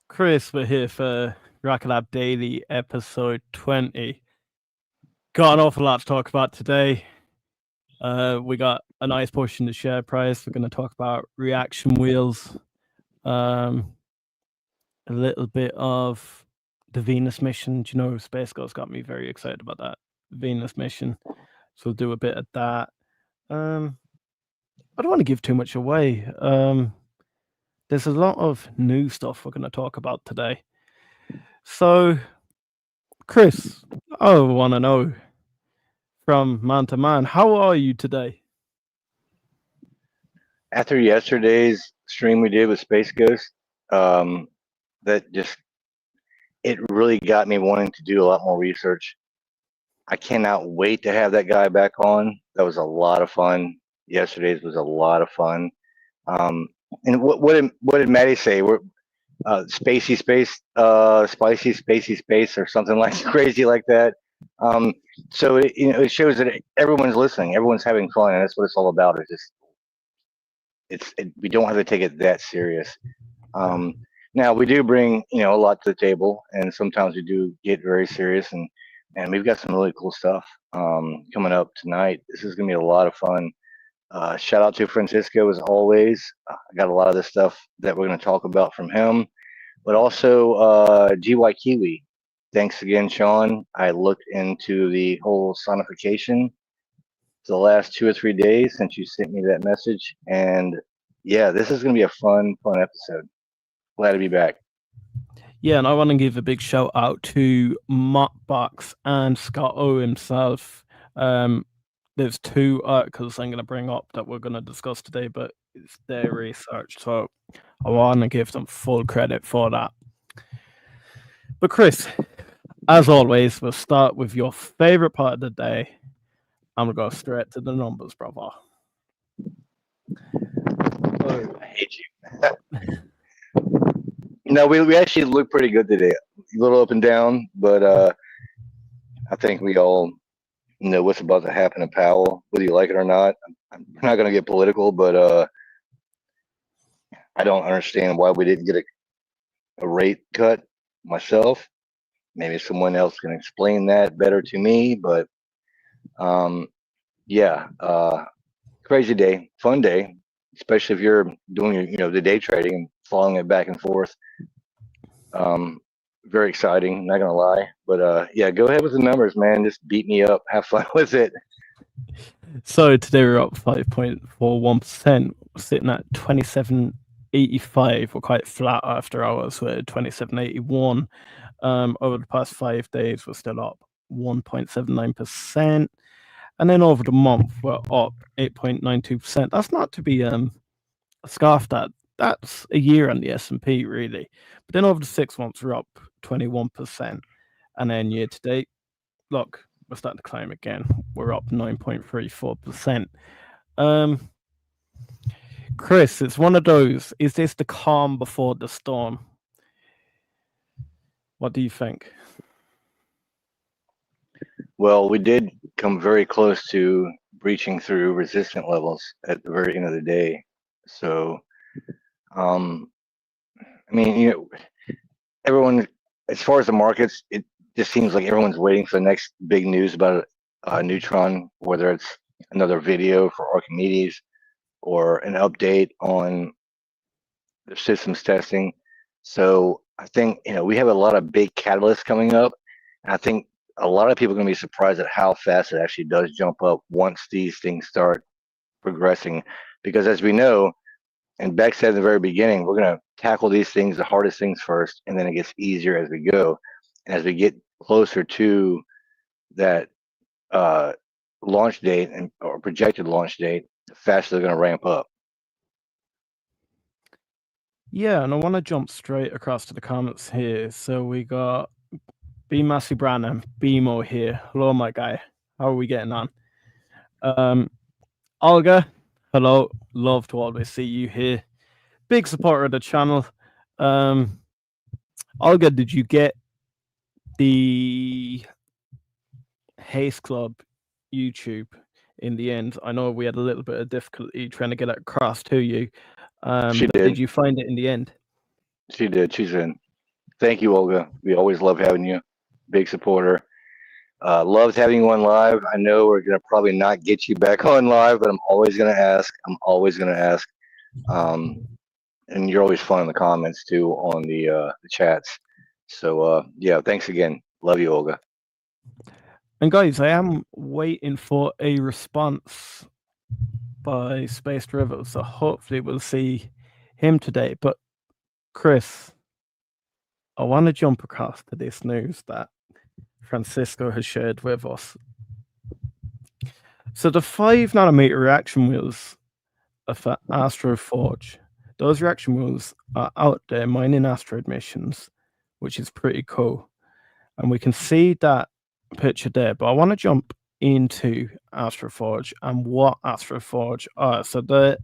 Chris, we're here for RKLB Daily episode 20. Got an awful lot to talk about today. We got a nice push in the share price. We're going to talk about reaction wheels, a little bit of the Venus mission. Do you know, Space Ghost got me very excited about that Venus mission. So we'll do a bit of that. I don't want to give too much away. There's a lot of new stuff we're going to talk about today. So, Chris, I want to know from man to man, how are you today? After yesterday's stream we did with Space Ghost, that just it really got me wanting to do a lot more research. I cannot wait to have that guy back on. That was a lot of fun. Yesterday's was a lot of fun. And what did Maddie say? We're spacey space, spicy spacey space, or something like crazy like that. So it shows that everyone's listening, everyone's having fun, and that's what it's all about. We don't have to take it that serious. Now we do bring a lot to the table, and sometimes we do get very serious, and we've got some really cool stuff coming up tonight. This is gonna be a lot of fun. Shout out to Francisco as always. I got a lot of the stuff that we're gonna talk about from him, but also GY Kiwi. Thanks again, Sean. I looked into the whole sonification the last 2 or 3 days since you sent me that message. And yeah, this is going to be a fun episode. Glad to be back. Yeah, and I want to give a big shout out to Mockbox and Scott O himself. There's 2 articles I'm going to bring up that we're going to discuss today, but it's their research, so I want to give them full credit for that. But Chris, as always, we'll start with your favorite part of the day. I'm going to go straight to the numbers, brother. I hate you. No, we actually look pretty good today. A little up and down, but I think we all know what's about to happen to Powell, whether you like it or not. I'm not going to get political, but I don't understand why we didn't get a rate cut myself. Maybe someone else can explain that better to me, but yeah, crazy day, fun day, especially if you're doing the day trading and following it back and forth. Very exciting, not gonna lie, but yeah, go ahead with the numbers, man. Just beat me up, have fun with it. So today we're up 5.41%, sitting at 27.85. We're quite flat after hours. We're at 27.81. Over the past 5 days, we're still up 1.79%. And then over the month, we're up 8.92%. That's not to be scoffed at. That's a year on the S&P, really. But then over the 6 months, we're up 21%. And then year to date, look, we're starting to climb again. We're up 9.34%. Chris, it's one of those. Is this the calm before the storm? What do you think? Well, we did come very close to breaching through resistant levels at the very end of the day. So, I mean, everyone, as far as the markets, it just seems like everyone's waiting for the next big news about Neutron, whether it's another video for Archimedes or an update on the systems testing. So I think we have a lot of big catalysts coming up, and I think a lot of people are going to be surprised at how fast it actually does jump up once these things start progressing. Because as we know, and Beck said in the very beginning, we're going to tackle these things, the hardest things first, and then it gets easier as we go. And as we get closer to that launch date or projected launch date, the faster they're going to ramp up. Yeah, and I want to jump straight across to the comments here. So we got B Massey Branham, BMO here. Hello, my guy. How are we getting on? Olga, hello. Love to always see you here. Big supporter of the channel. Olga, did you get the Haste Club YouTube in the end? I know we had a little bit of difficulty trying to get it across to you. She but did. Did you find it in the end? She did. She's in. Thank you, Olga. We always love having you. Big supporter. Loved having you on live. I know we're gonna probably not get you back on live, but I'm always gonna ask. I'm always gonna ask. Um, and you're always fun in the comments too on the chats. So yeah, thanks again. Love you, Olga. And guys, I am waiting for a response by Space River, so hopefully we'll see him today. But Chris, I want to jump across to this news that Francisco has shared with us. So the 5 nanometer reaction wheels are for Astroforge. Those reaction wheels are out there mining asteroid missions, which is pretty cool. And we can see that picture there, but I want to jump into Astroforge and what Astroforge are. So they're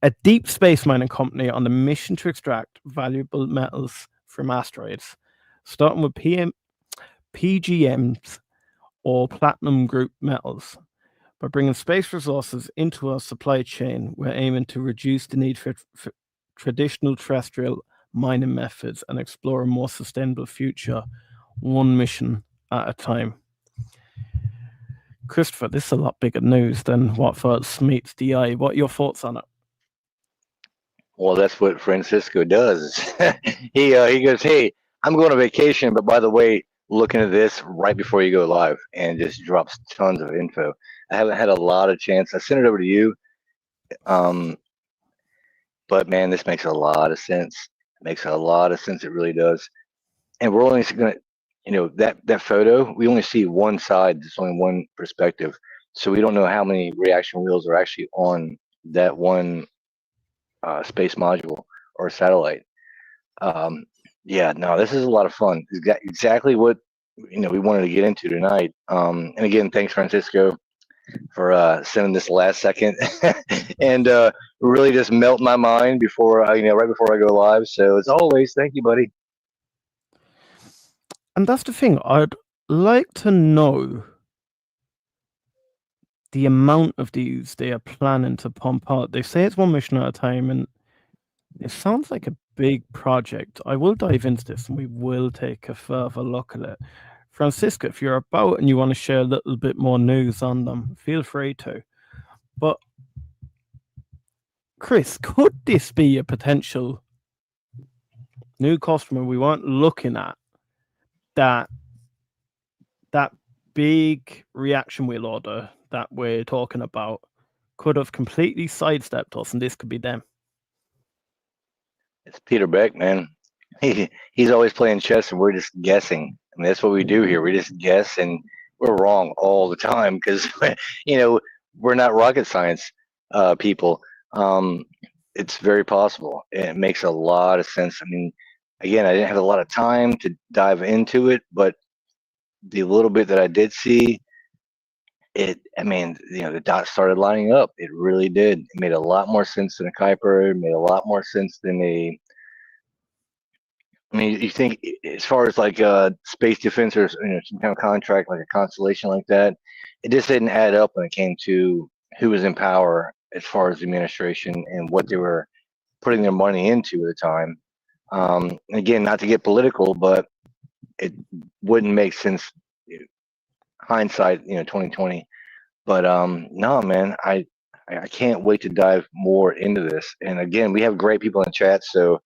a deep space mining company on the mission to extract valuable metals from asteroids, starting with PGMs or platinum group metals. By bringing space resources into our supply chain, we're aiming to reduce the need for traditional terrestrial mining methods and explore a more sustainable future, one mission at a time. Christopher, this is a lot bigger news than what first meets the eye. What are your thoughts on it? Well, that's what Francisco does. He goes, "Hey, I'm going on vacation, but by the way, look into this right before you go live," and just drops tons of info. I haven't had a lot of chance. I sent it over to you, but man, this makes a lot of sense. It makes a lot of sense. It really does. And we're only going to, that photo. We only see one side. There's only one perspective, so we don't know how many reaction wheels are actually on that one space module or satellite. Yeah, no, this is a lot of fun. Exactly what we wanted to get into tonight. And again, thanks Francisco for sending this last second and really just melt my mind before right before I go live. So as always, thank you, buddy. And that's the thing. I'd like to know the amount of these they are planning to pump out. They say it's one mission at a time, and it sounds like a big project. I will dive into this and we will take a further look at it. Francisco, if you're about and you want to share a little bit more news on them, feel free to. But Chris, could this be a potential new customer we weren't looking at, that big reaction wheel order that we're talking about could have completely sidestepped us, and this could be them? It's Peter Beck, man. He's always playing chess, and we're just guessing. I mean, that's what we do here. We just guess, and we're wrong all the time because we're not rocket science people. It's very possible. It makes a lot of sense. I mean, again, I didn't have a lot of time to dive into it, but the little bit that I did see, the dots started lining up. It really did. It made a lot more sense than a Kuiper. It made a lot more sense than you think as far as like space defense or some kind of contract, like a constellation like that, it just didn't add up when it came to who was in power as far as the administration and what they were putting their money into at the time. Again, not to get political, but it wouldn't make sense. Hindsight, 2020. But no, man, I can't wait to dive more into this. And again, we have great people in chat, so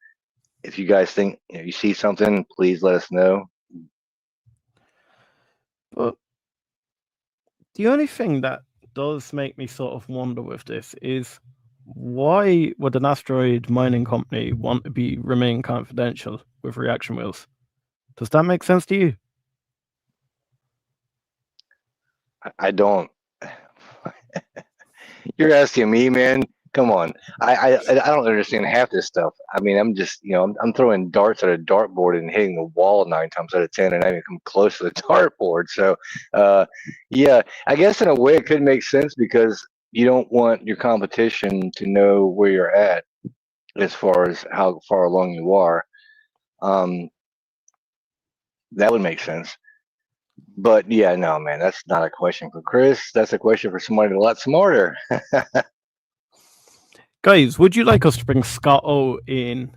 if you guys think you see something, please let us know. But the only thing that does make me sort of wonder with this is, why would an asteroid mining company want to remain confidential with reaction wheels? Does that make sense to you? I don't. You're asking me, man. Come on. I don't understand half this stuff. I mean, I'm just I'm throwing darts at a dartboard and hitting the wall 9 times out of 10, and I even come close to the dartboard. So, yeah, I guess in a way it could make sense because you don't want your competition to know where you're at as far as how far along you are. That would make sense. But yeah, no, man, that's not a question for Chris. That's a question for somebody a lot smarter. Guys, would you like us to bring Scott O in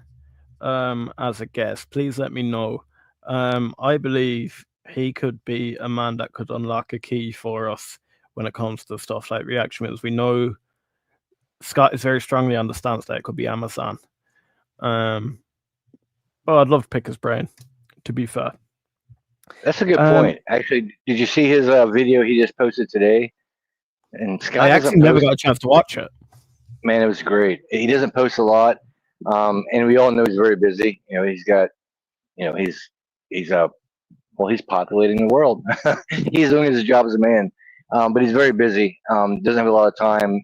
as a guest? Please let me know I believe he could be a man that could unlock a key for us when it comes to stuff like reaction wheels. We know Scott is very strongly on the stance that it could be Amazon. But I'd love to pick his brain, to be fair. That's a good point. Actually, did you see his video he just posted today? And Scott I actually never got a chance to watch it. Man, it was great. He doesn't post a lot, and we all know he's very busy. He's got, he's well, he's populating the world. He's doing his job as a man, but he's very busy. Doesn't have a lot of time.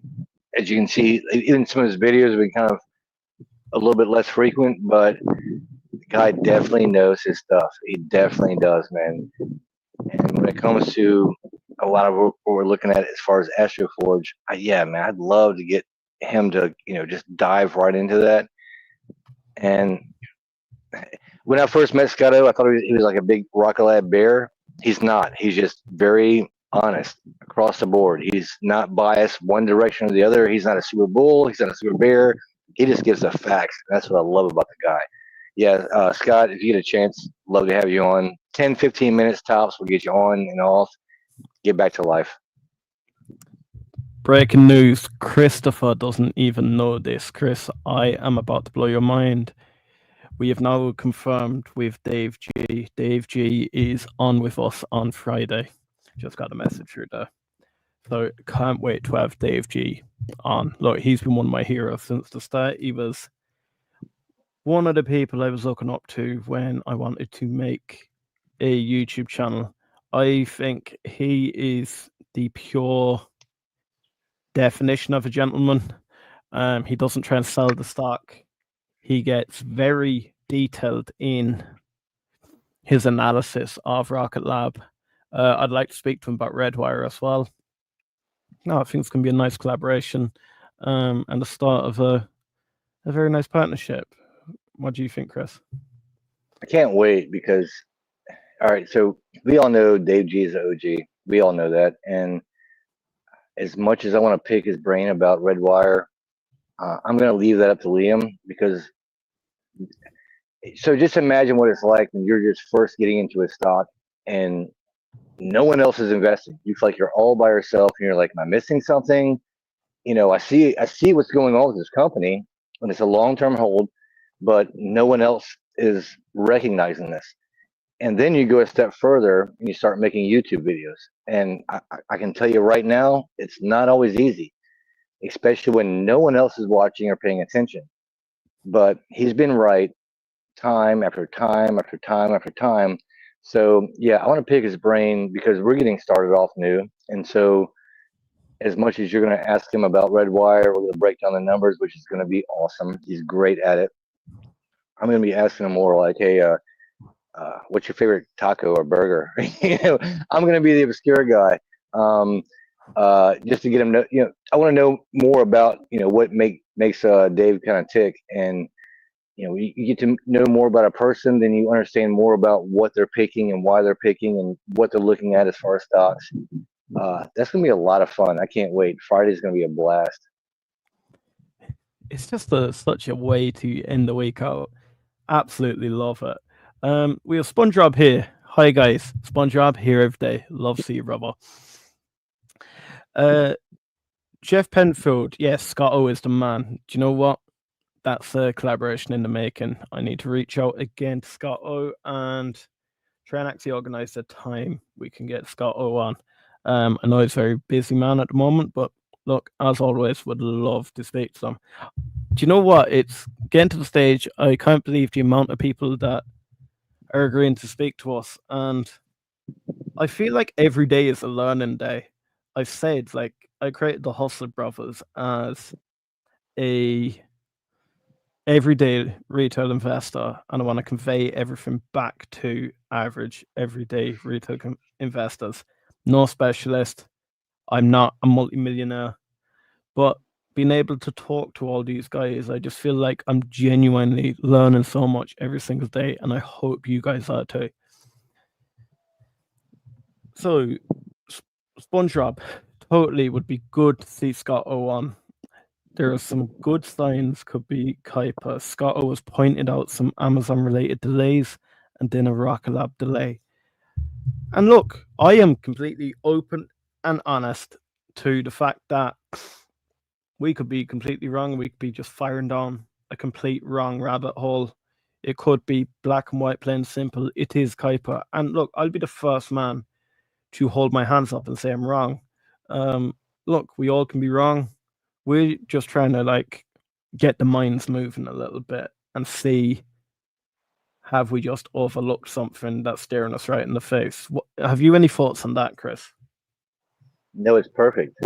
As you can see, even some of his videos have been kind of a little bit less frequent, but the guy definitely knows his stuff. He definitely does, man. And when it comes to a lot of what we're looking at as far as Astroforge, yeah, man, I'd love to get him to, just dive right into that. And when I first met Scotto, I thought he was like a big Rocket Lab bear. He's not. He's just very honest across the board. He's not biased one direction or the other. He's not a super bull. He's not a super bear. He just gives the facts. That's what I love about the guy. Yeah, Scott, if you get a chance, love to have you on. 10, 15 minutes tops. We'll get you on and off. Get back to life. Breaking news. Christopher doesn't even know this. Chris, I am about to blow your mind. We have now confirmed with Dave G. Dave G is on with us on Friday. Just got a message through there. So can't wait to have Dave G on. Look, he's been one of my heroes since the start. He was one of the people I was looking up to when I wanted to make a YouTube channel. I think he is the pure definition of a gentleman. He doesn't try and sell the stock. He gets very detailed in his analysis of Rocket Lab. I'd like to speak to him about Redwire as well. No, I think it's going to be a nice collaboration and the start of a very nice partnership. What do you think, Chris? I can't wait because, all right, so we all know Dave G is an OG. We all know that. And as much as I want to pick his brain about Redwire, I'm going to leave that up to Liam because. So just imagine what it's like when you're just first getting into a stock and no one else is investing. You feel like you're all by yourself and you're like, am I missing something? I see what's going on with this company and it's a long-term hold, but no one else is recognizing this. And then you go a step further and you start making YouTube videos. And I can tell you right now, it's not always easy, especially when no one else is watching or paying attention. But he's been right time after time after time after time. So yeah, I want to pick his brain because we're getting started off new. And so as much as you're going to ask him about Redwire, we're going to break down the numbers, which is going to be awesome. He's great at it. I'm going to be asking him more like, hey, what's your favorite taco or burger? I'm going to be the obscure guy. Just to get him to, I want to know more about, what makes Dave kind of tick. And you get to know more about a person, then you understand more about what they're picking and why they're picking and what they're looking at as far as stocks. That's going to be a lot of fun. I can't wait. Friday's going to be a blast. It's just such a way to end the week out. Absolutely love it. We have SpongeRob here. Hi, guys. SpongeRob here every day. Love to see you, brother. Jeff Penfield. Yes, Scott O is the man. Do you know what? That's a collaboration in the making. I need to reach out again to Scott O and try and actually organize the time we can get Scott O on. I know he's a very busy man at the moment, but look, as always, would love to speak to them. Do you know what? It's getting to the stage. I can't believe the amount of people that are agreeing to speak to us. And I feel like every day is a learning day. I've said, like, I created the Hustler Brothers as a everyday retail investor, and I want to convey everything back to average everyday retail investors. No specialist. I'm not a multimillionaire, but being able to talk to all these guys, I just feel like I'm genuinely learning so much every single day, and I hope you guys are too. So, SpongeRob, totally would be good to see Scott O on. There are some good signs, could be Kuiper. Scott O has pointed out some Amazon-related delays and then a Rocket Lab delay. And look, I am completely open and honest to the fact that we could be completely wrong. We could be just firing down a complete wrong rabbit hole. It could be black and white, plain and simple. It is Kuiper. And look, I'll be the first man to hold my hands up and say I'm wrong. Look, we all can be wrong. We're just trying to like get the minds moving a little bit and see, have we just overlooked something that's staring us right in the face? Have you any thoughts on that, Chris? No, it's perfect.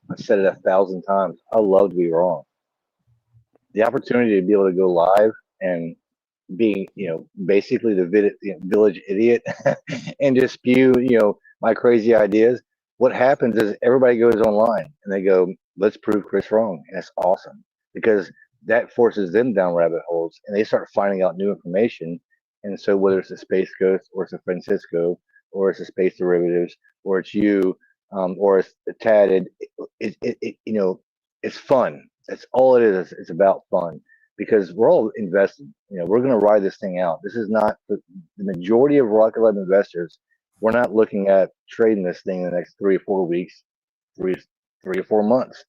I've said it 1,000 times. I love to be wrong. The opportunity to be able to go live and being, basically the village idiot and just spew, my crazy ideas. What happens is everybody goes online and they go, let's prove Chris wrong. And it's awesome because that forces them down rabbit holes and they start finding out new information. And so whether it's a Space Ghost or it's a Francisco or it's a Space Derivatives or it's you or it's Tatted, it's fun. That's all it is. It's about fun because we're all invested. We're going to ride this thing out. This is not the majority of Rocket Lab investors. We're not looking at trading this thing in the next 3 or 4 weeks, 3 or 4 months.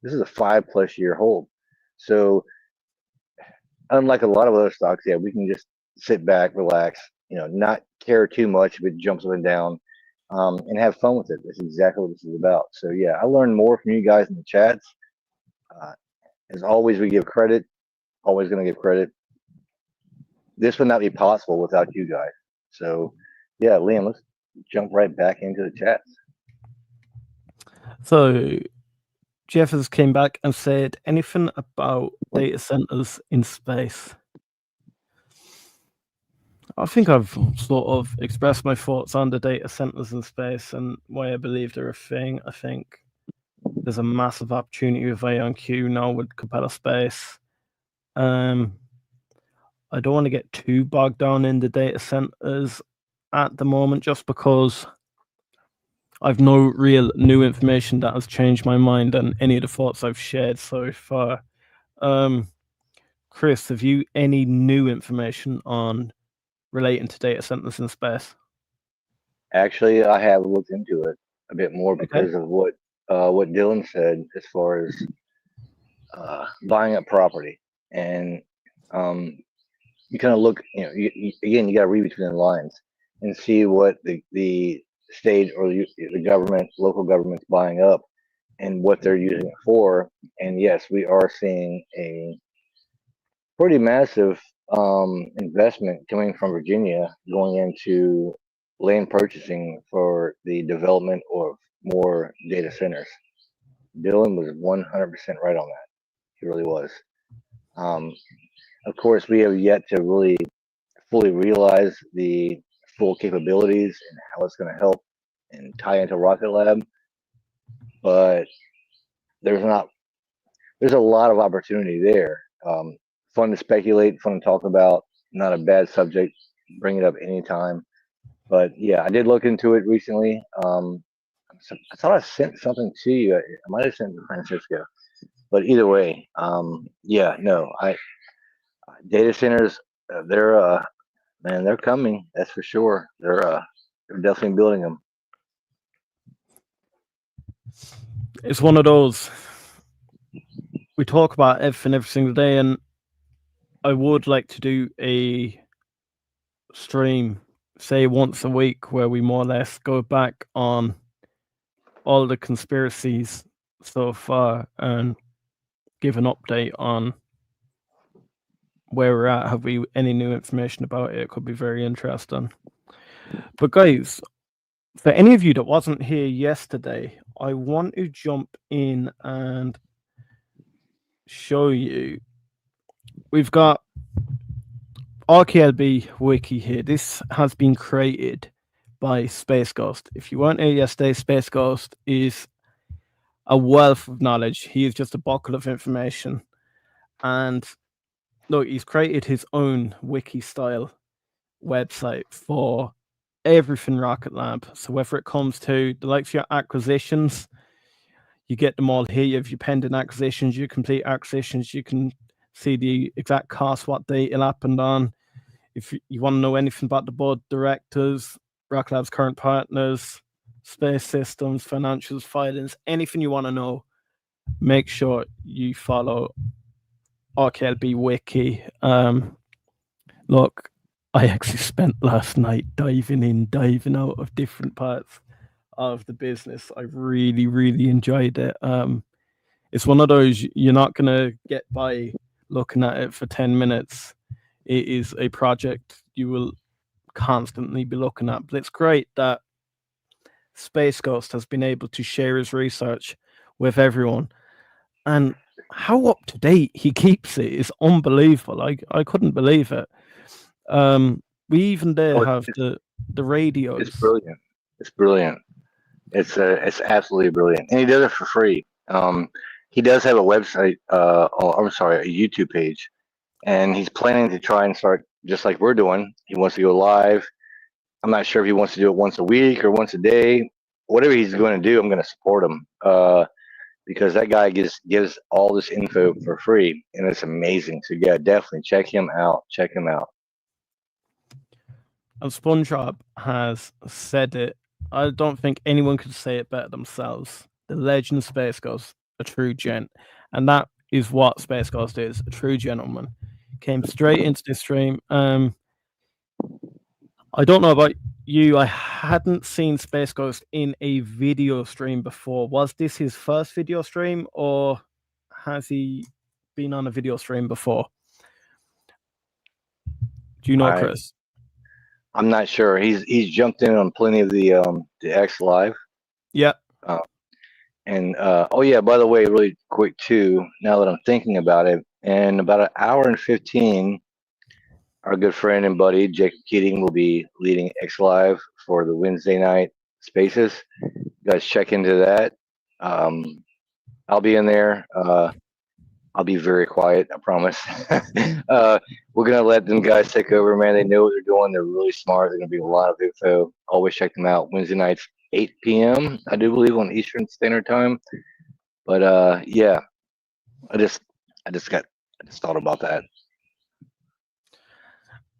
This is a 5+ year hold. So unlike a lot of other stocks, we can just sit back, relax, not care too much if it jumps up and down, and have fun with it. That's exactly what this is about. So I learned more from you guys in the chats. As always, we give credit. Always going to give credit. This would not be possible without you guys. So, Liam, let's jump right back into the chats. So, Jeffers came back and said, anything about data centers in space? I think I've sort of expressed my thoughts on the data centers in space and why I believe they're a thing. I think there's a massive opportunity with IonQ now with Capella Space. I don't want to get too bogged down in the data centers at the moment, just because I've no real new information that has changed my mind on any of the thoughts I've shared so far. Chris, have you any new information on relating to data centers in space? Actually, I have looked into it a bit more because of what Dylan said as far as buying up property, and you kind of look, again, you got to read between the lines and see what the state or the government, local government's buying up, and what they're using it for. And yes, we are seeing a pretty massive investment coming from Virginia going into land purchasing for the development of more data centers. Dylan was 100% right on that. He really was. Of course, we have yet to really fully realize the full capabilities and how it's going to help and tie into Rocket Lab. But there's a lot of opportunity there. Fun to speculate, fun to talk about, not a bad subject. Bring it up anytime. But I did look into it recently. I thought I sent something to you. I might have sent it to Francisco. But either way, data centers, they're coming. That's for sure. They're definitely building them. It's one of those, we talk about everything every single day, and I would like to do a stream, say once a week, where we more or less go back on all the conspiracies so far and give an update on where we're at. Have we any new information about it? It could be very interesting. But guys, for any of you that wasn't here yesterday, I want to jump in and show you. We've got RKLB wiki here. This has been created by Space Ghost. If you weren't here yesterday, Space Ghost is a wealth of knowledge. He is just a bucket of information. And look, he's created his own wiki style website for everything Rocket Lab. So whether it comes to the likes of your acquisitions, you get them all here. You have your pending acquisitions, your complete acquisitions. You can see the exact cost, what date it happened on. If you want to know anything about the board directors, Rocket Lab's current partners, space systems, financials, filings, anything you want to know, make sure you follow RKLB Wiki. Look, I actually spent last night diving in, diving out of different parts of the business. I really, really enjoyed it. It's one of those you're not going to get by looking at it for 10 minutes. It is a project you will constantly be looking at. But it's great that Space Ghost has been able to share his research with everyone. And how up to date he keeps it is unbelievable. I couldn't believe it. We even have the radios. It's brilliant. It's brilliant. It's absolutely brilliant, and he does it for free. He does have a website. I'm sorry, a YouTube page, and he's planning to try and start just like we're doing. He wants to go live. I'm not sure if he wants to do it once a week or once a day. Whatever he's going to do, I'm going to support him because that guy gives all this info for free, and it's amazing. So yeah, definitely check him out. Check him out. And SpongeBob has said it. I don't think anyone could say it better themselves. The legend Space Ghost, a true gent. And that is what Space Ghost is, a true gentleman. Came straight into the stream. I don't know about you. I hadn't seen Space Ghost in a video stream before. Was this his first video stream, or has he been on a video stream before? Do you know, Chris? I'm not sure. He's jumped in on plenty of the X Live. Yeah. Oh yeah, by the way, really quick too, now that I'm thinking about it, in about an hour and 15, our good friend and buddy Jacob Keating will be leading X Live for the Wednesday night spaces. You guys check into that. I'll be in there. I'll be very quiet, I promise. We're gonna let them guys take over, man. They know what they're doing. They're really smart. They're gonna be a lot of info. Always check them out. Wednesday nights, 8 p.m. I do believe on Eastern Standard Time. But yeah, I just thought about that.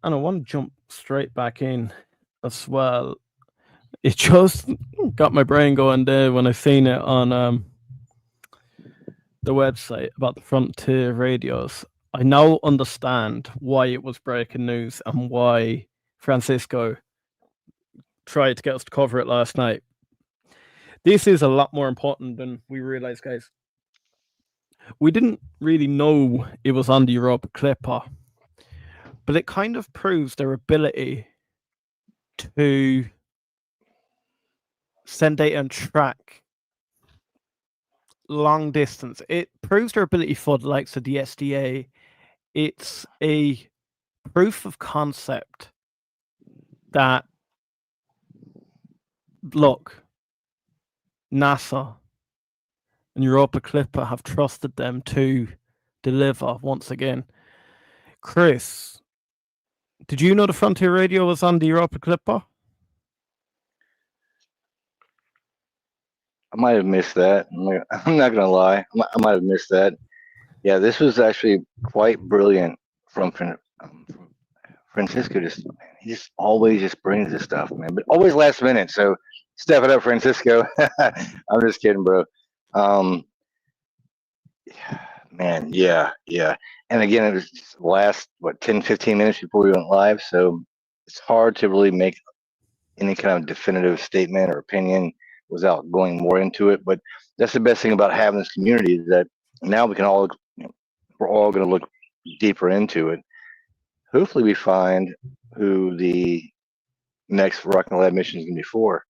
And I want to jump straight back in as well. It just got my brain going there when I seen it on the website about the Frontier radios. I now understand why it was breaking news and why Francisco tried to get us to cover it last night. This is a lot more important than we realized, guys. We didn't really know it was on the Europa Clipper, but it kind of proves their ability to send data and track long distance. It proves their ability for the likes of the SDA. It's a proof of concept that, look, NASA and Europa Clipper have trusted them to deliver once again. Chris, did you know the Frontier radio was on the Europa Clipper? I might have missed that. I'm not gonna lie. I might have missed that. Yeah, this was actually quite brilliant from Francisco. He just always just brings this stuff, man. But always last minute. So step it up, Francisco. I'm just kidding, bro. Man, yeah. And again, it was just the last 10, 15 minutes before we went live. So it's hard to really make any kind of definitive statement or opinion without going more into it. But that's the best thing about having this community, is that now we can all, we're all going to look deeper into it. Hopefully we find who the next Rocket Lab mission is going to be for.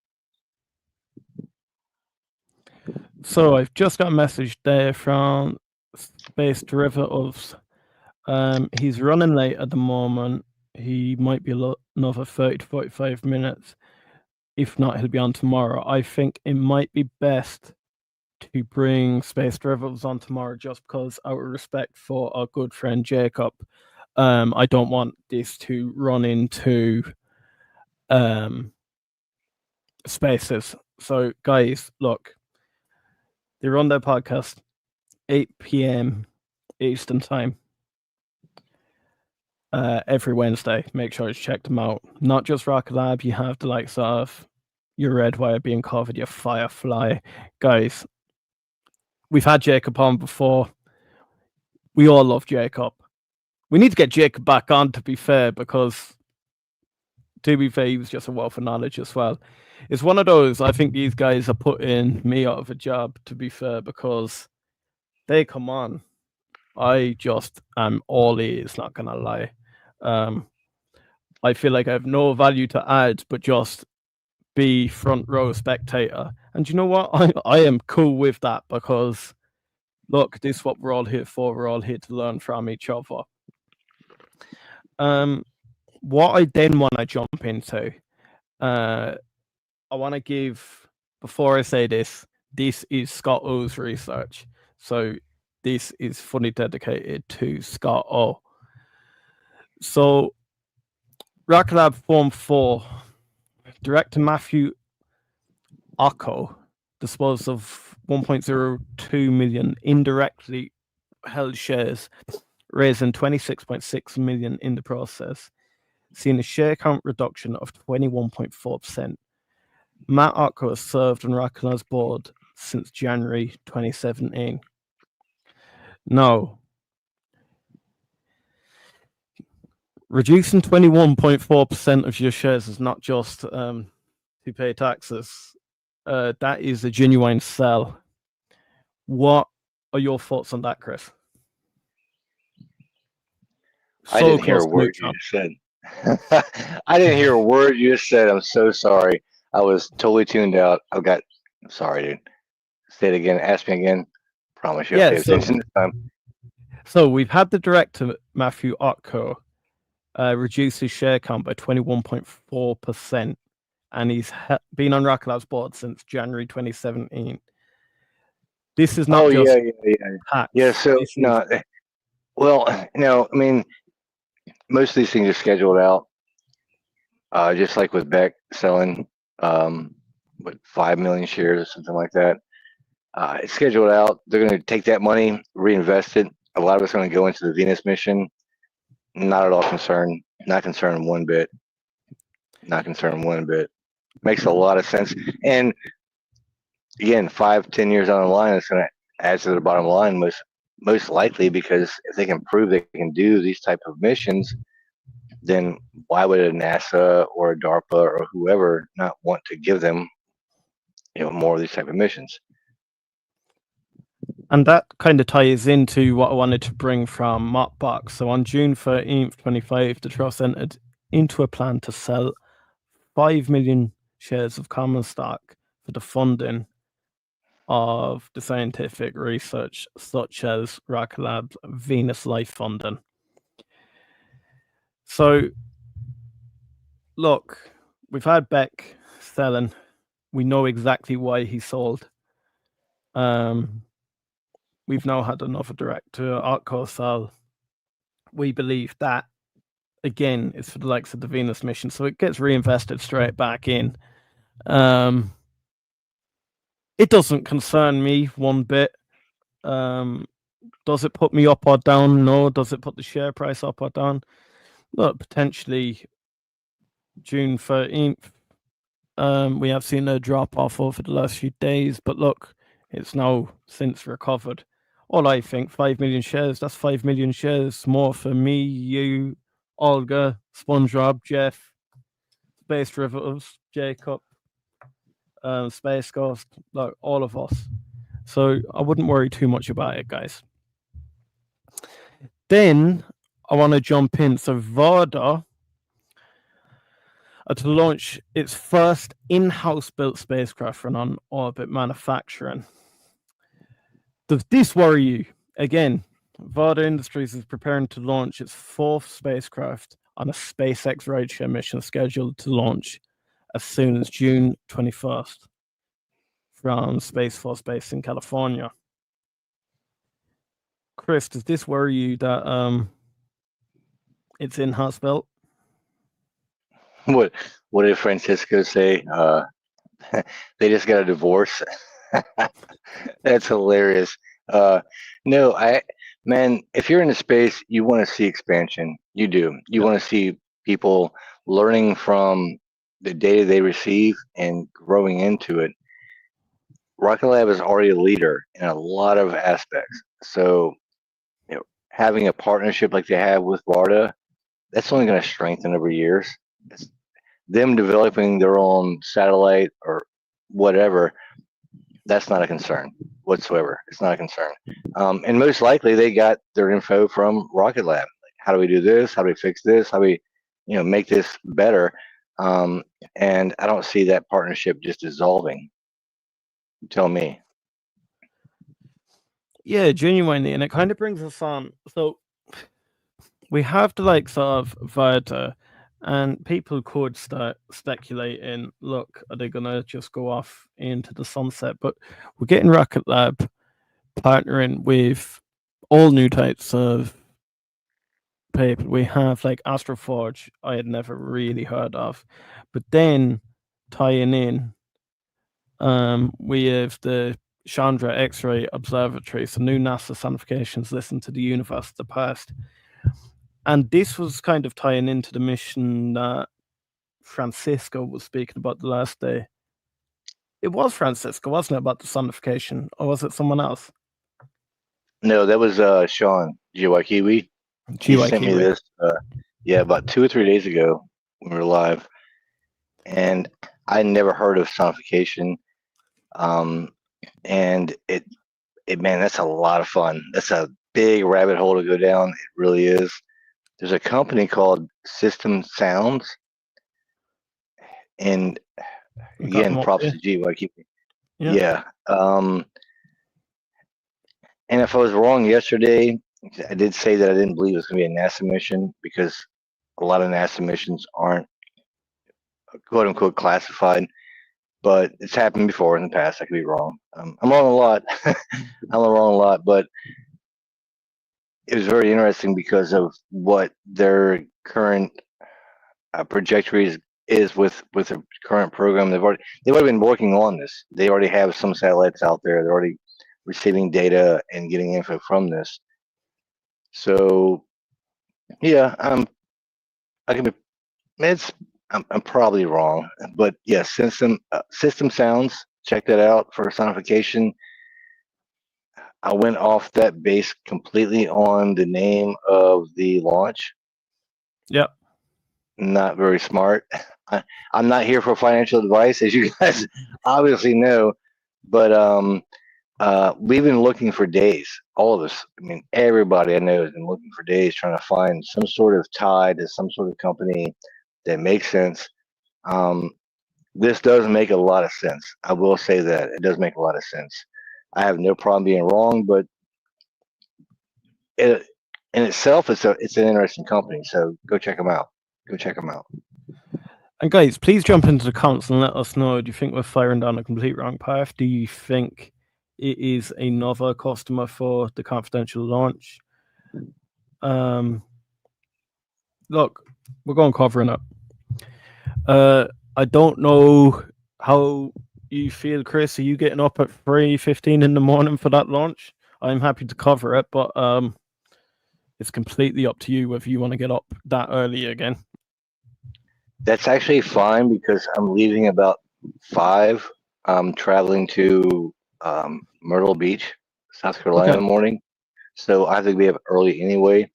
So I've just got a message there from Space Derivatives. He's running late at the moment. He might be another 30 to 45 minutes. If not, he'll be on tomorrow. I think it might be best to bring Space Derivatives on tomorrow, just because, out of respect for our good friend Jacob, I don't want this to run into spaces. So, guys, look, they run their podcast 8 p.m. Eastern time. every Wednesday. Make sure you check them out. Not just Rocket Lab, you have the likes of your Redwire being covered, your Firefly. Guys, we've had Jacob on before. We all love Jacob. We need to get Jacob back on, to be fair, because to be fair, he was just a wealth of knowledge as well. It's one of those, I think these guys are putting me out of a job, to be fair, because they come on. I just am all ears, not gonna lie. I feel like I have no value to add, but just be front row spectator. And you know what? I am cool with that, because look, this is what we're all here for. We're all here to learn from each other. What I then want to jump into, I want to give, before I say this is Scott O's research. So this is fully dedicated to Scott O. So Rocket Lab Form 4, Director Matthew Ocko disposed of 1.02 million indirectly held shares, raising 26.6 million in the process, seeing a share count reduction of 21.4%. Matt Ocko has served on Rocket Lab's board since January 2017. Now, reducing 21.4% of your shares is not just to pay taxes. That is a genuine sell. What are your thoughts on that, Chris? I didn't hear a word you just said. I didn't hear a word you just said. I'm so sorry. I was totally tuned out. I'm sorry, dude. Say it again. Ask me again. Promise you I'll pay attention this time. So we've had the director, Matthew Ocko, reduce his share count by 21.4%, and he's been on Rocket Lab's board since January 2017. This is not just tax. Yeah. So no, well, no, I mean, most of these things are scheduled out. Just like with Beck selling, 5 million shares or something like that. It's scheduled out. They're going to take that money, reinvest it. A lot of it's going to go into the Venus mission. Not at all concerned. Not concerned one bit. Not concerned one bit. Makes a lot of sense. And again, 5-10 years down the line, it's going to add to the bottom line most likely, because if they can prove they can do these type of missions, then why would a NASA or a DARPA or whoever not want to give them, more of these type of missions? And that kind of ties into what I wanted to bring from Mopbox. So on June 13th, 25, the trust entered into a plan to sell 5 million shares of common stock for the funding of the scientific research, such as Rocket Lab's Venus Life funding. So, look, we've had Beck selling. We know exactly why he sold. We've now had another director, Ocko, sell. We believe that, again, is for the likes of the Venus mission, so it gets reinvested straight back in. It doesn't concern me one bit. Does it put me up or down? No. Does it put the share price up or down? Look, potentially June 13th, we have seen a drop off over the last few days, but look, it's now since recovered. All I think, 5 million shares, that's 5 million shares more for me, you, Olga, SpongeBob, Jeff, Space Derivatives, Jacob, Space Ghost, like all of us. So I wouldn't worry too much about it, guys. Then I want to jump in. So Varda to launch its first in-house built spacecraft for on-orbit manufacturing. Does this worry you? Again, Varda Industries is preparing to launch its fourth spacecraft on a SpaceX rideshare mission scheduled to launch as soon as June 21st from Space Force Base in California. Chris, does this worry you that it's in-house built? What did Francisco say? They just got a divorce. That's hilarious. No, Man, if you're in the space, you want to see expansion. You do. You Yeah. want to see people learning from the data they receive and growing into it. Rocket Lab is already a leader in a lot of aspects. So, having a partnership like they have with BARDA, that's only going to strengthen over years. It's them developing their own satellite or whatever. That's not a concern whatsoever. It's not a concern. And most likely they got their info from Rocket Lab. Like, how do we do this? How do we fix this? How do we, make this better? And I don't see that partnership just dissolving. Tell me. Yeah, genuinely, and it kind of brings us on. So we have the likes of Varda, and people could start speculating, look, are they going to just go off into the sunset? But we're getting Rocket Lab partnering with all new types of paper. We have like Astroforge, I had never really heard of, but then tying in, we have the Chandra X-ray Observatory, so new NASA sonifications listen to the universe of the past. And this was kind of tying into the mission that Francisco was speaking about the last day. It was Francisco, wasn't it, about the sonification, or was it someone else? No, that was Sean GYKiwi. He sent me GYKiwi. this, about 2 or 3 days ago when we were live, and I never heard of sonification. And man, that's a lot of fun. That's a big rabbit hole to go down. It really is. There's a company called System Sounds, and again, props to GYKiwi. Yeah. And if I was wrong yesterday, I did say that I didn't believe it was going to be a NASA mission because a lot of NASA missions aren't quote unquote classified, but it's happened before in the past. I could be wrong. I'm wrong a lot. I'm wrong a lot, but it was very interesting because of what their current trajectory is with the current program. They've already been working on this. They already have some satellites out there. They're already receiving data and getting info from this. So yeah, I can be. I'm probably wrong, but yes, System Sounds. Check that out for sonification. I went off that base completely on the name of the launch. Yep. Not very smart. I'm not here for financial advice, as you guys obviously know, but we've been looking for days. All of us. I mean, everybody I know has been looking for days, trying to find some sort of tie to some sort of company that makes sense. This does make a lot of sense. I will say that it does make a lot of sense. I have no problem being wrong, but it in itself, it's an interesting company. So go check them out. Go check them out. And guys, please jump into the comments and let us know. Do you think we're firing down a complete wrong path? Do you think it is another customer for the confidential launch? Look, we're going covering up. I don't know how you feel, Chris. Are you getting up at 3:15 in the morning for that launch? I'm happy to cover it, but it's completely up to you whether you want to get up that early again. That's actually fine because I'm leaving about 5. I'm traveling to Myrtle Beach, South Carolina in the morning, so I have to be up early anyway.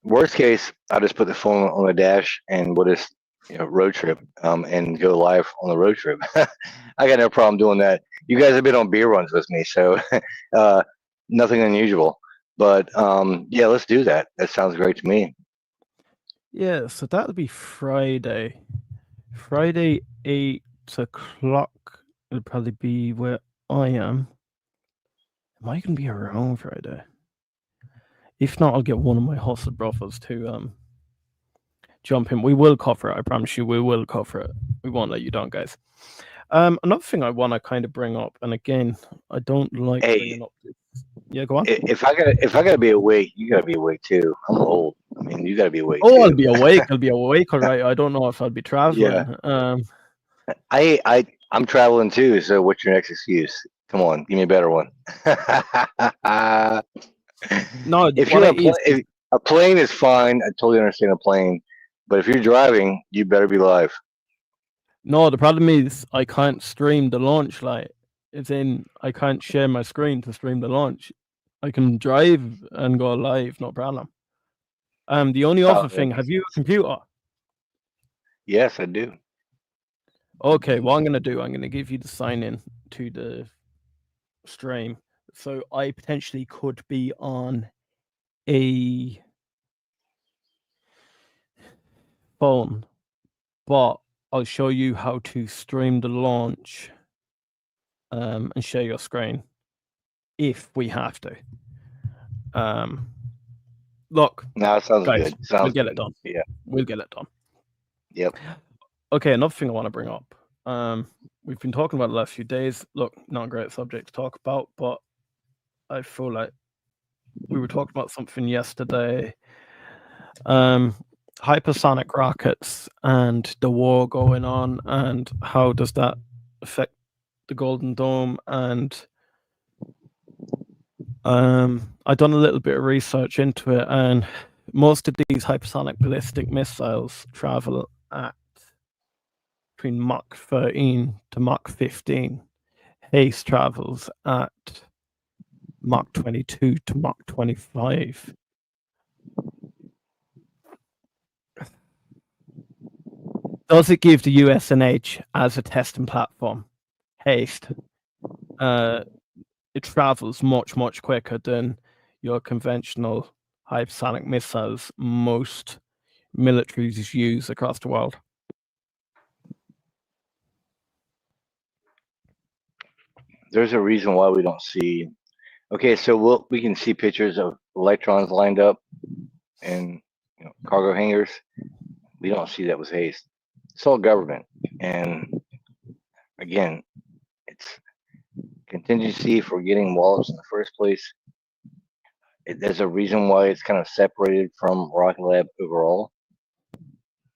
Worst case, I'll just put the phone on the dash and we'll just road trip and go live on the road trip. I got no problem doing that. You guys have been on beer runs with me, so nothing unusual. But yeah, let's do that. That sounds great to me. Yeah, so that'll be Friday. Friday, 8 o'clock. It'll probably be where I am. Am I going to be around Friday? If not, I'll get one of my hustle brothers to jump in. We will cover it. I promise you, we will cover it. We won't let you down, guys. Another thing I want to kind of bring up, and again, I don't like bringing up. Yeah, go on. If I gotta be awake, you gotta be awake too. I'm old. I mean, you gotta be awake. Oh, too. I'll be awake. I'll be awake. All right. I don't know if I'll be traveling. Yeah. I'm traveling too. So what's your next excuse? Come on, give me a better one. No, If what you're it is, if a plane is fine, I totally understand a plane, but if you're driving, you better be live. no, the problem is I can't stream the launch. Like, it's in, I can't share my screen to stream the launch. I can drive and go live, no problem. The only Oh, other thing, have you a computer? yes, I do. Okay, what I'm gonna do, I'm gonna give you the sign in to the stream. So I potentially could be on a phone, but I'll show you how to stream the launch and share your screen if we have to. Look, No, it sounds guys, good. we'll Sounds get good. it done. Yeah. We'll get it done. Yep. Okay, another thing I want to bring up. We've been talking about the last few days. Look, not a great subject to talk about, but I feel like we were talking about something yesterday. Hypersonic rockets and the war going on, and how does that affect the Golden Dome? And I done a little bit of research into it, and most of these hypersonic ballistic missiles travel at between Mach 13 to Mach 15. Haste travels at Mach 22 to Mach 25. Does it give the USNH as a testing platform? Haste. It travels much, much quicker than your conventional hypersonic missiles most militaries use across the world. There's a reason why we don't see. Okay, so we can see pictures of electrons lined up in cargo hangars. We don't see that with Haste. It's all government, and again, it's contingency for getting wallets in the first place. There's a reason why it's kind of separated from Rocket Lab overall.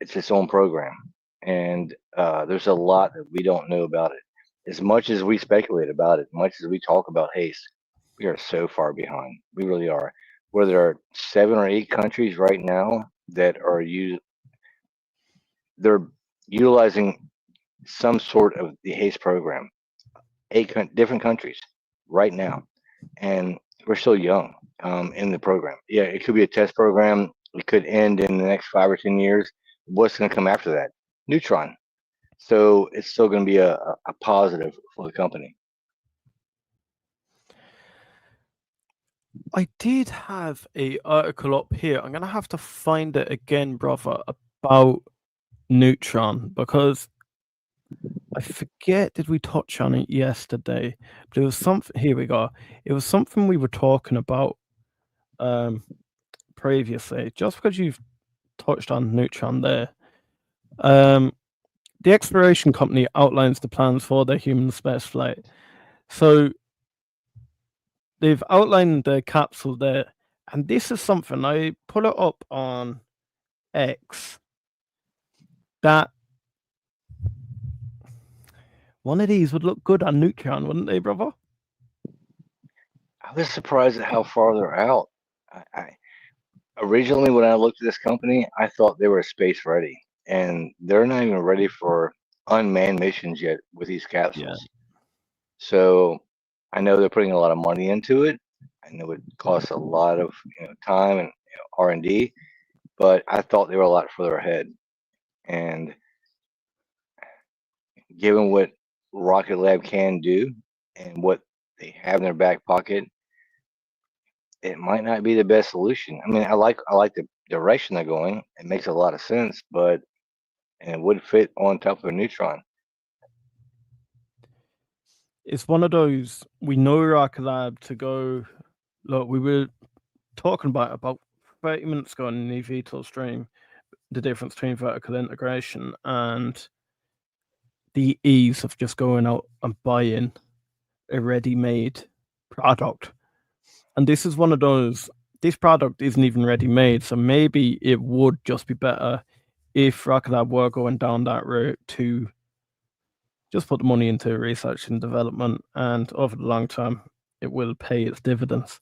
It's its own program, and there's a lot that we don't know about it. As much as we speculate about it, as much as we talk about Haste, we are so far behind. We really are. Where there are 7 or 8 countries right now that are they're utilizing some sort of the Haste program. 8 different countries right now, and we're still young in the program. Yeah, it could be a test program. It could end in the next 5 or 10 years. What's going to come after that? Neutron. So it's still going to be a positive for the company. I did have a article up here. I'm gonna have to find it again, brother, about Neutron, because I forget, did we touch on it yesterday? But it was something. Here we go. It was something we were talking about previously. Just because you've touched on Neutron there, the exploration company outlines the plans for their human spaceflight. So they've outlined the capsule there, and this is something I put it up on X. That one of these would look good on Neutron, wouldn't they, brother? I was surprised at how far they're out. Originally, when I looked at this company, I thought they were space ready, and they're not even ready for unmanned missions yet with these capsules. So I know they're putting a lot of money into it. I know it costs a lot of time and R&D, but I thought they were a lot further ahead. And given what Rocket Lab can do and what they have in their back pocket, it might not be the best solution. I mean, I like the direction they're going. It makes a lot of sense, but and it would fit on top of a Neutron. It's one of those, we know Rocket Lab to go. Look, we were talking about 30 minutes ago in the VTOL stream, the difference between vertical integration and the ease of just going out and buying a ready-made product. And this is one of those, this product isn't even ready-made, so maybe it would just be better if Rocket Lab were going down that route to just put the money into research and development, and over the long term, it will pay its dividends.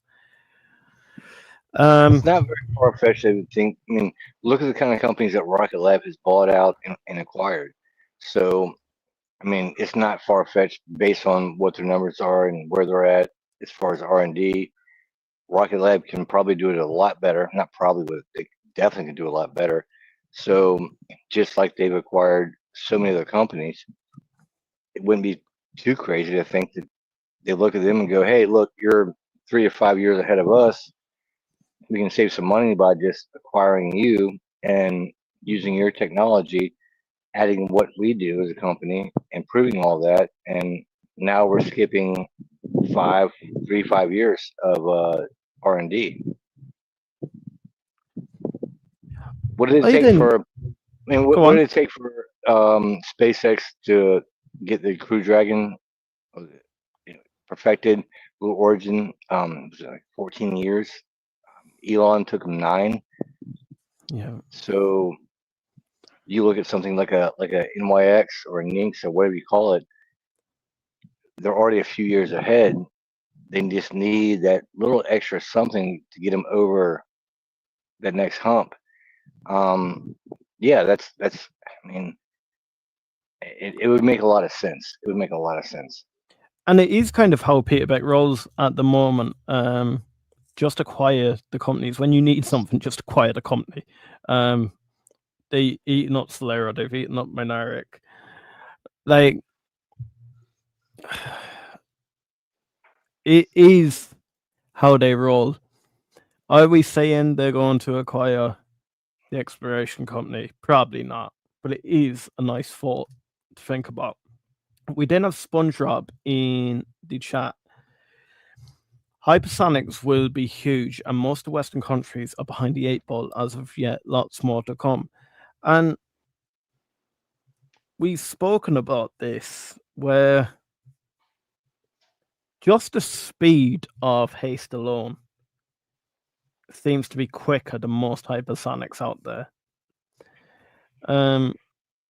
It's not very far fetched, I would think. I mean, look at the kind of companies that Rocket Lab has bought out and acquired. So, I mean, it's not far fetched based on what their numbers are and where they're at as far as R&D. Rocket Lab can probably do it a lot better. Not probably, but they definitely can do a lot better. So, just like they've acquired so many other companies, it wouldn't be too crazy to think that they look at them and go, "Hey, look, you're 3 to 5 years ahead of us. We can save some money by just acquiring you and using your technology, adding what we do as a company, improving all that, and now we're skipping 5 years of R&D. What did it I take think. for? I mean, Go what on. did it take for SpaceX to get the Crew Dragon uh, perfected? Blue Origin, was it like 14 years. Elon took him 9. Yeah. So you look at something like a NYX or a Nynx or whatever you call it, they're already a few years ahead. They just need that little extra something to get them over that next hump. Um, yeah, that's. I mean, it would make a lot of sense. It would make a lot of sense. And it is kind of how Peterbeck rolls at the moment. Just acquire the companies when you need something. Just acquire the company. They eaten up Solera. They've eaten up Minaric. Like it is how they roll. Are we saying they're going to acquire the exploration company? Probably not. But it is a nice thought to think about. We then have SpongeRob in the chat. Hypersonics will be huge, and most of Western countries are behind the 8 ball as of yet. Lots more to come. And we've spoken about this, where just the speed of Haste alone seems to be quicker than most hypersonics out there.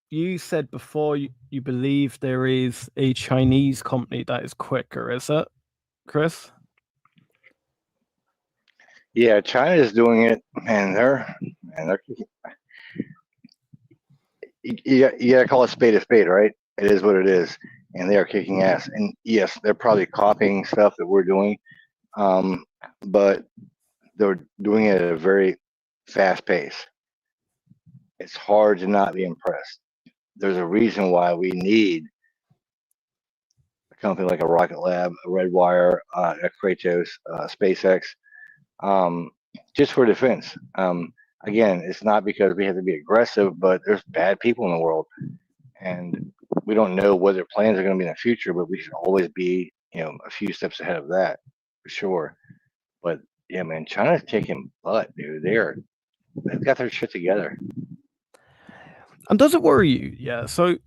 You said before you believe there is a Chinese company that is quicker, is it, Chris? Yeah, China is doing it, and they're you gotta call a spade, right? It is what it is, and they are kicking ass. And yes, they're probably copying stuff that we're doing, um, but they're doing it at a very fast pace. It's hard to not be impressed. There's a reason why we need a company like a Rocket Lab, a Redwire, a Kratos, SpaceX, um, just for defense. Again, it's not because we have to be aggressive, but there's bad people in the world, and we don't know what their plans are going to be in the future. But we should always be, a few steps ahead of that for sure. But yeah, man, China's kicking butt, dude. They've got their shit together. And does it worry you? Yeah. So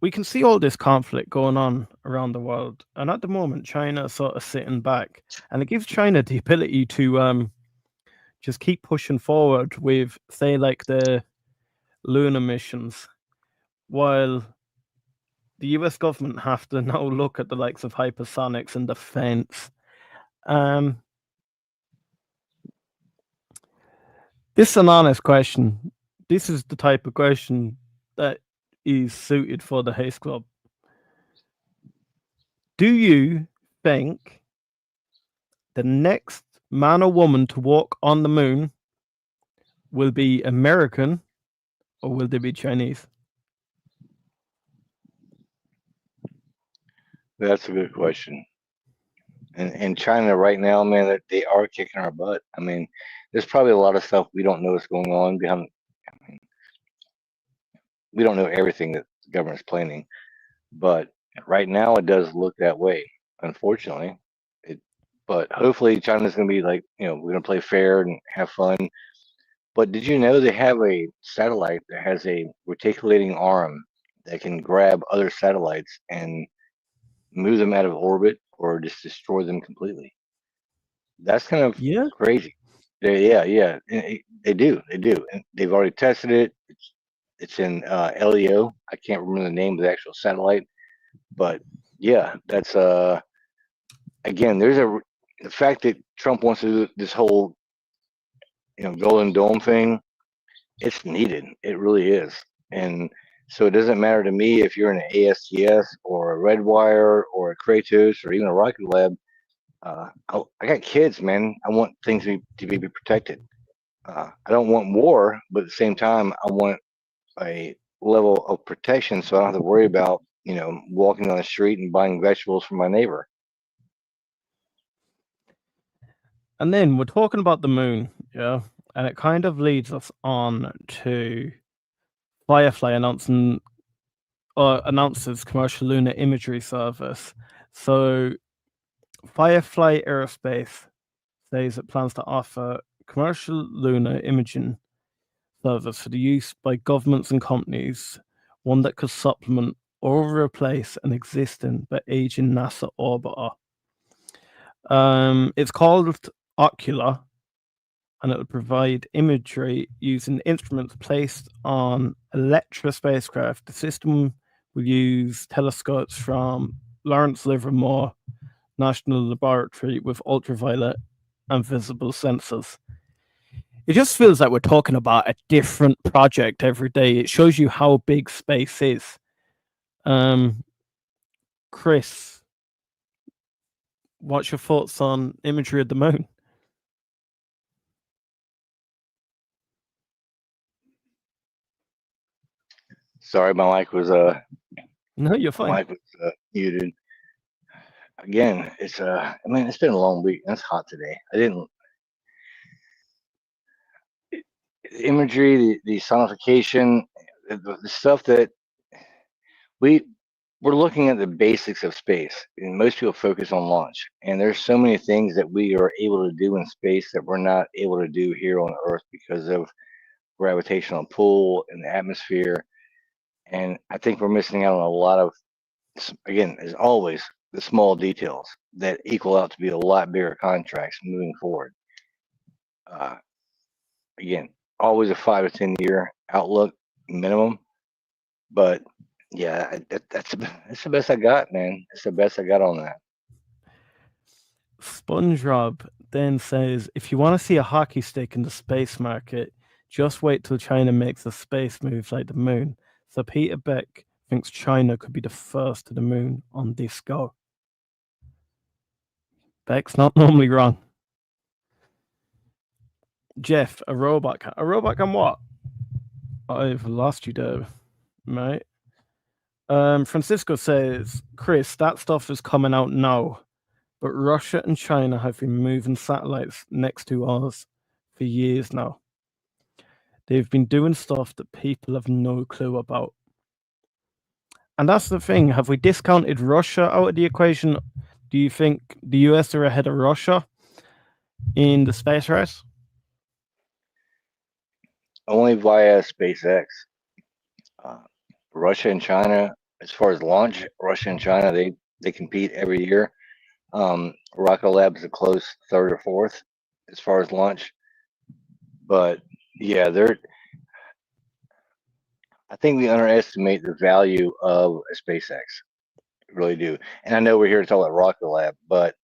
we can see all this conflict going on around the world, and at the moment, China is sort of sitting back, and it gives China the ability to just keep pushing forward with, say, like the lunar missions, while the US government have to now look at the likes of hypersonics and defense. This is an honest question. This is the type of question that is suited for the Haste Club. Do you think the next man or woman to walk on the moon will be American or will they be Chinese? That's a good question. And China right now, man, they are kicking our butt. I mean, there's probably a lot of stuff we don't know what's going on behind. I mean, we don't know everything that the government's planning, but right now it does look that way. Unfortunately, it. But hopefully, China's going to be like, we're going to play fair and have fun. But did you know they have a satellite that has a reticulating arm that can grab other satellites and move them out of orbit or just destroy them completely? That's kind of Yeah. crazy. Yeah. They do, and they've already tested it. It's in LEO. I can't remember the name of the actual satellite, but yeah, that's again. The fact that Trump wants to do this whole Golden Dome thing, it's needed. It really is. And so it doesn't matter to me if you're in an ASTS or a Redwire or a Kratos or even a Rocket Lab. I got kids, man. I want things to be protected. I don't want war, but at the same time, I want a level of protection so I don't have to worry about, walking on the street and buying vegetables from my neighbor. And then we're talking about the moon, yeah, and it kind of leads us on to Firefly announces commercial lunar imagery service. So Firefly Aerospace says it plans to offer commercial lunar imaging service for the use by governments and companies, one that could supplement or replace an existing but aging NASA orbiter. It's called Ocular, and it will provide imagery using instruments placed on Electron spacecraft. The system will use telescopes from Lawrence Livermore National Laboratory with ultraviolet and visible sensors. It just feels like we're talking about a different project every day. It shows you how big space is. Chris, what's your thoughts on imagery of the moon? Sorry, my mic was No, you're fine. my mic was muted. Again, it's it's been a long week. It's hot today. Imagery, the sonification, the stuff that we're looking at the basics of space, and most people focus on launch. And there's so many things that we are able to do in space that we're not able to do here on Earth because of gravitational pull and the atmosphere. And I think we're missing out on a lot of, again, as always, the small details that equal out to be a lot bigger contracts moving forward. Again, always a 5 to 10 year outlook minimum, but yeah, that's the best I got, man. That's the best I got on that. SpongeRob then says, if you want to see a hockey stick in the space market, just wait till China makes a space move like the moon. So Peter Beck thinks China could be the first to the moon on this go. Beck's not normally wrong. Jeff, a robot can what? I've lost you there, mate. Francisco says, Chris, that stuff is coming out now, but Russia and China have been moving satellites next to us for years now. They've been doing stuff that people have no clue about. And that's the thing. Have we discounted Russia out of the equation? Do you think the US are ahead of Russia in the space race? Only via SpaceX. Russia and China, as far as launch, Russia and China, they compete every year. Rocket Lab is a close third or fourth as far as launch. But yeah, I think we underestimate the value of a SpaceX. Really do. And I know we're here to talk about Rocket Lab, but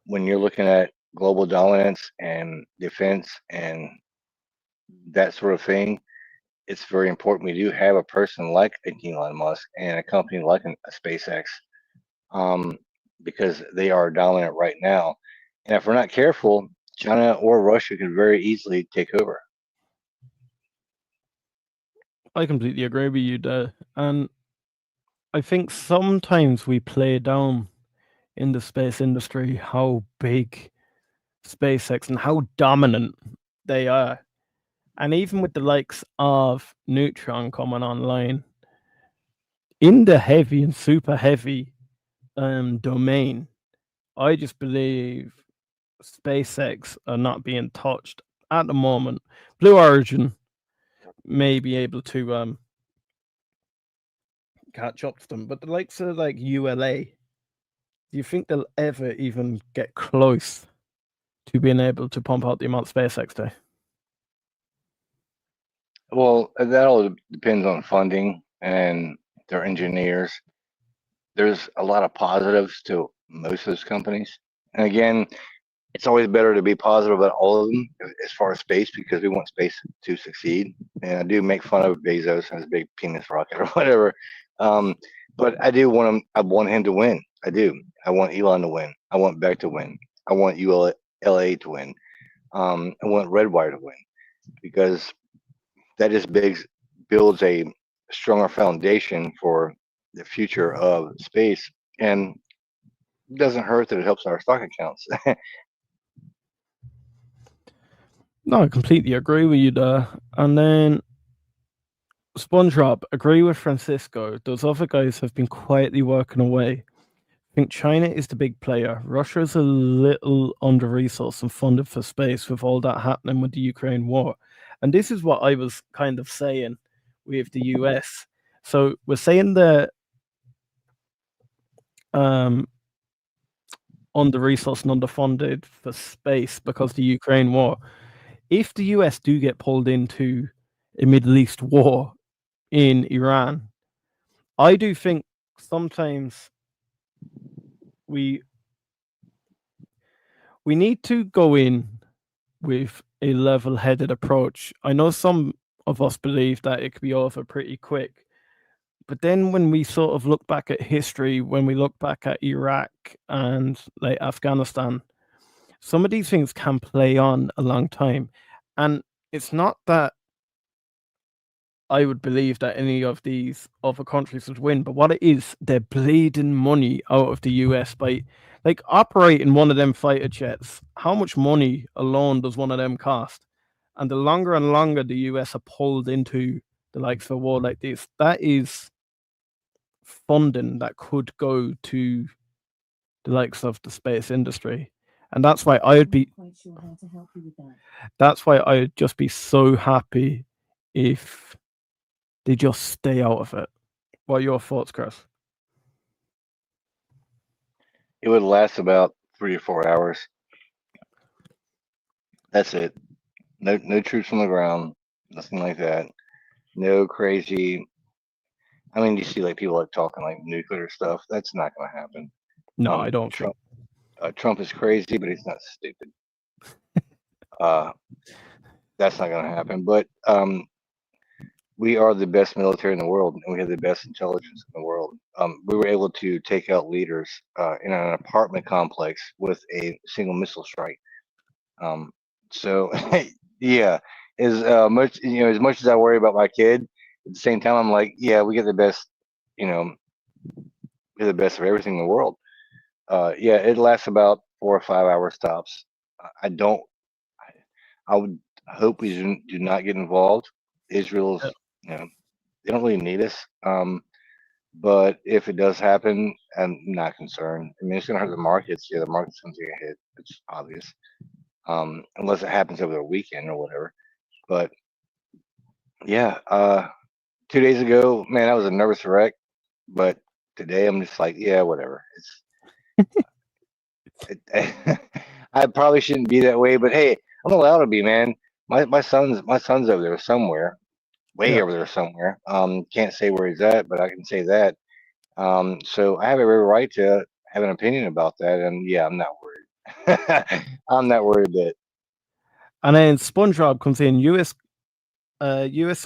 when you're looking at global dominance and defense and that sort of thing, it's very important we do have a person like Elon Musk and a company like a SpaceX, because they are dominant right now. And if we're not careful, China or Russia could very easily take over. I completely agree with you there. And I think sometimes we play down in the space industry how big SpaceX and how dominant they are. And even with the likes of Neutron coming online, in the heavy and super heavy domain, I just believe SpaceX are not being touched at the moment. Blue Origin may be able to catch up to them, but the likes of like ULA, do you think they'll ever even get close to being able to pump out the amount SpaceX do? Well, that all depends on funding and their engineers. There's a lot of positives to most of those companies. And again, it's always better to be positive about all of them as far as space because we want space to succeed. And I do make fun of Bezos and his big penis rocket or whatever. Um, but I do want him. I want him to win. I do. I want Elon to win. I want Beck to win. I want ULA to win. I want Redwire to win because that just builds a stronger foundation for the future of space and doesn't hurt that it helps our stock accounts. No, I completely agree with you there. And then SpongeBob, agree with Francisco. Those other guys have been quietly working away. I think China is the big player. Russia is a little under resourced and funded for space with all that happening with the Ukraine war. And this is what I was kind of saying with the US. So we're saying that under resourced and underfunded for space because of the Ukraine war. If the US do get pulled into a Middle East war in Iran, I do think sometimes we need to go in with a level-headed approach. I know some of us believe that it could be over pretty quick, but then when we sort of look back at history, when we look back at Iraq and like Afghanistan, some of these things can play on a long time. And it's not that I would believe that any of these other countries would win, but what it is, they're bleeding money out of the US by like operating one of them fighter jets. How much money alone does one of them cost? And the longer and longer the US are pulled into the likes of a war like this, that is funding that could go to the likes of the space industry. And that's why I would be that's why I would just be so happy if they just stay out of it. What are your thoughts, Chris? It would last about 3 or 4 hours. That's it. No troops on the ground. Nothing like that. No crazy. I mean, you see like people like talking like nuclear stuff. That's not going to happen. No, I don't think. Trump is crazy, but he's not stupid. Uh, that's not going to happen. But we are the best military in the world, and we have the best intelligence in the world. We were able to take out leaders in an apartment complex with a single missile strike. So yeah, as much as I worry about my kid, at the same time I'm like, yeah, we get the best, you know, we're the best of everything in the world. Yeah, it lasts about 4 or 5 hours tops. I don't. I would hope we do not get involved. Israel's, Yeah. you know, they don't really need us. But if it does happen, I'm not concerned. I mean, it's going to hurt the markets. Yeah, the market's going to take a hit. It's obvious. Unless it happens over the weekend or whatever. But yeah, 2 days ago, man, I was a nervous wreck. But today, I'm just like, yeah, whatever. I probably shouldn't be that way, but hey, I'm allowed to be, man. My son's over there somewhere, way Yeah. over there somewhere. Can't say where he's at, but I can say that. So I have every right to have an opinion about that, and yeah, I'm not worried. I'm not worried a bit. And then SpongeBob comes in. US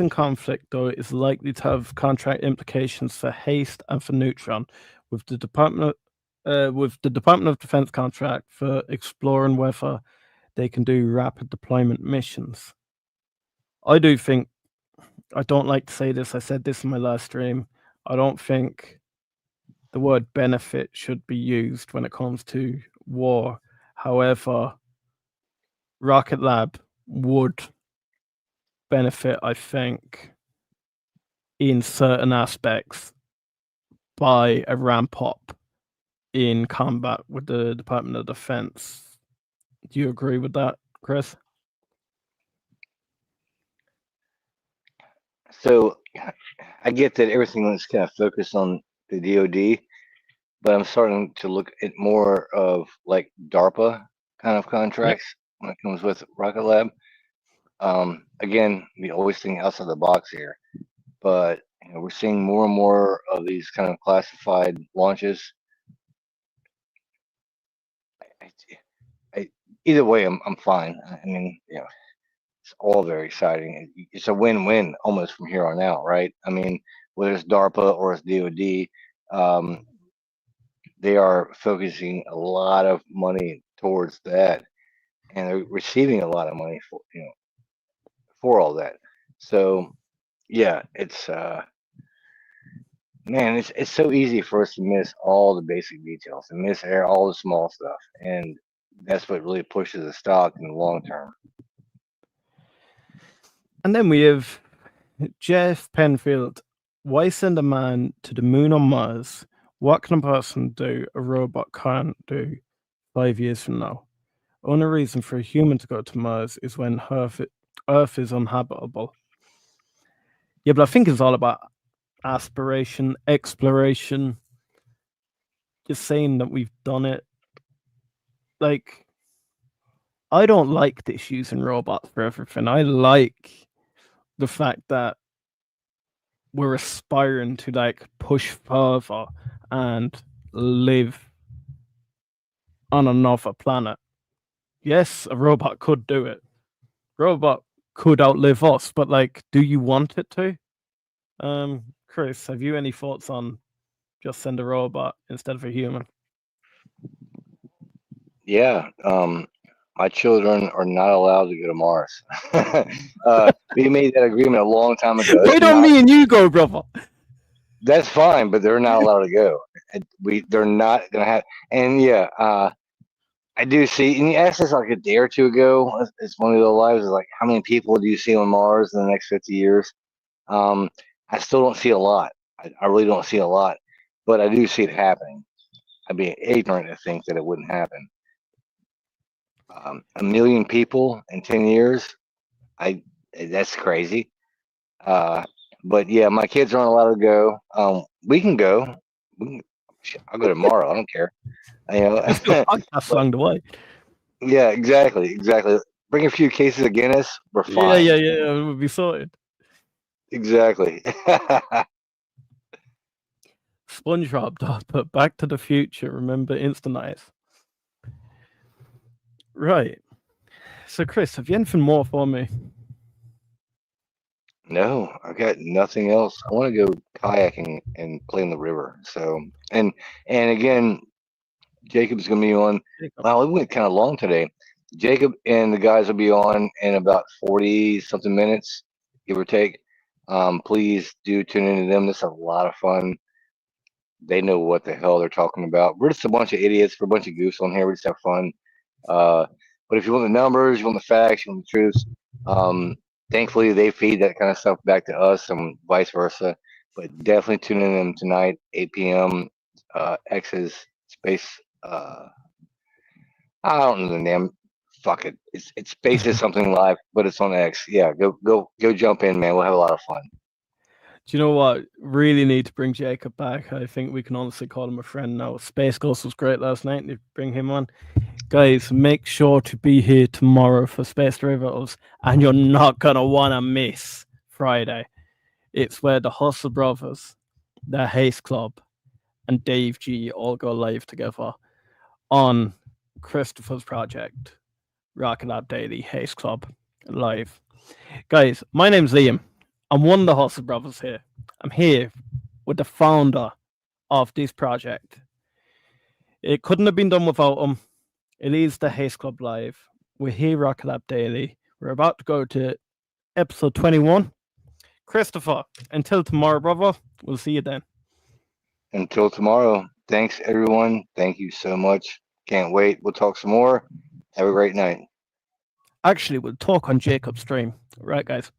in conflict, though, is likely to have contract implications for Haste and for Neutron, with the Department of Defense contract for exploring whether they can do rapid deployment missions. I do think I don't like to say this. I said this in my last stream. I don't think the word benefit should be used when it comes to war. However, Rocket Lab would benefit, I think, in certain aspects by a ramp up in combat with the Department of Defense. Do you agree with that, Chris? So I get that everything is kind of focused on the DoD, but I'm starting to look at more of like DARPA kind of Yep. contracts when it comes with Rocket Lab. Again, we always think outside the box here, but we're seeing more and more of these kind of classified launches. I, I, either way, I'm fine. I mean, it's all very exciting. It's a win-win almost from here on out, right? I mean, whether it's DARPA or it's DoD, um, they are focusing a lot of money towards that, and they're receiving a lot of money for all that. So yeah, it's man, it's so easy for us to miss all the basic details and miss all the small stuff, and that's what really pushes the stock in the long term. And then we have Jeff Penfield. Why send a man to the moon on Mars? What can a person do a robot can't do 5 years from now? Only reason for a human to go to Mars is when Earth is uninhabitable. Yeah, but I think it's all about aspiration, exploration. Just saying that we've done it. Like, I don't like this using robots for everything. I like the fact that we're aspiring to like push further and live on another planet. Yes, a robot could do it. Robot could outlive us, but like, do you want it to? Chris, have you any thoughts on just send a robot instead of a human? Yeah, my children are not allowed to go to Mars. We made that agreement a long time ago. Why don't me and you go, brother? That's fine, but they're not allowed to go. They're not gonna have. And yeah, I do see. And you asked this like a day or two ago. It's one of the lives. Is like, how many people do you see on Mars in the next 50 years? I still don't see a lot. I really don't see a lot, but I do see it happening. I'd be ignorant to think that it wouldn't happen. 1 million people in 10 years. That's crazy. But yeah, my kids aren't allowed to go. We can go. I'll go tomorrow. I don't care. That's along the way. Yeah, exactly. Bring a few cases of Guinness. We're fine. Yeah. We'll be sorted. Exactly. SpongeBob, but Back to the Future. Remember Instant Ice? Right. So, Chris, have you anything more for me? No, I got nothing else. I want to go kayaking and play in the river. So, and again, Jacob's gonna be on. Wow, it went kind of long today. Jacob and the guys will be on in about 40 something minutes, give or take. Please do tune into them. This is a lot of fun. They know what the hell they're talking about. We're just a bunch of idiots. We're a bunch of goofs on here. We just have fun. Uh, but if you want the numbers, you want the facts, you want the truths, thankfully they feed that kind of stuff back to us and vice versa. But definitely tune in them tonight, 8 p.m. X's space. I don't know the name. Fuck it. It's Spaces something live, but it's on X. Yeah, go jump in, man. We'll have a lot of fun. Do you know what? Really need to bring Jacob back. I think we can honestly call him a friend now. Space Ghost was great last night. Need to bring him on. Guys, make sure to be here tomorrow for Space Derivatives, and you're not gonna wanna miss Friday. It's where the Hustle Brothers, the Haste Club, and Dave G all go live together on Christopher's project, Rocket Lab Daily Haste Club live. Guys, my name's Liam. I'm one of the Hustle Brothers here. I'm here with the founder of this project. It couldn't have been done without him. It is the Haste Club Live. We're here, Rocket Lab Daily. We're about to go to episode 21. Christopher, until tomorrow, brother. We'll see you then. Until tomorrow. Thanks, everyone. Thank you so much. Can't wait. We'll talk some more. Have a great night. Actually, we'll talk on Jacob's stream. Right, guys.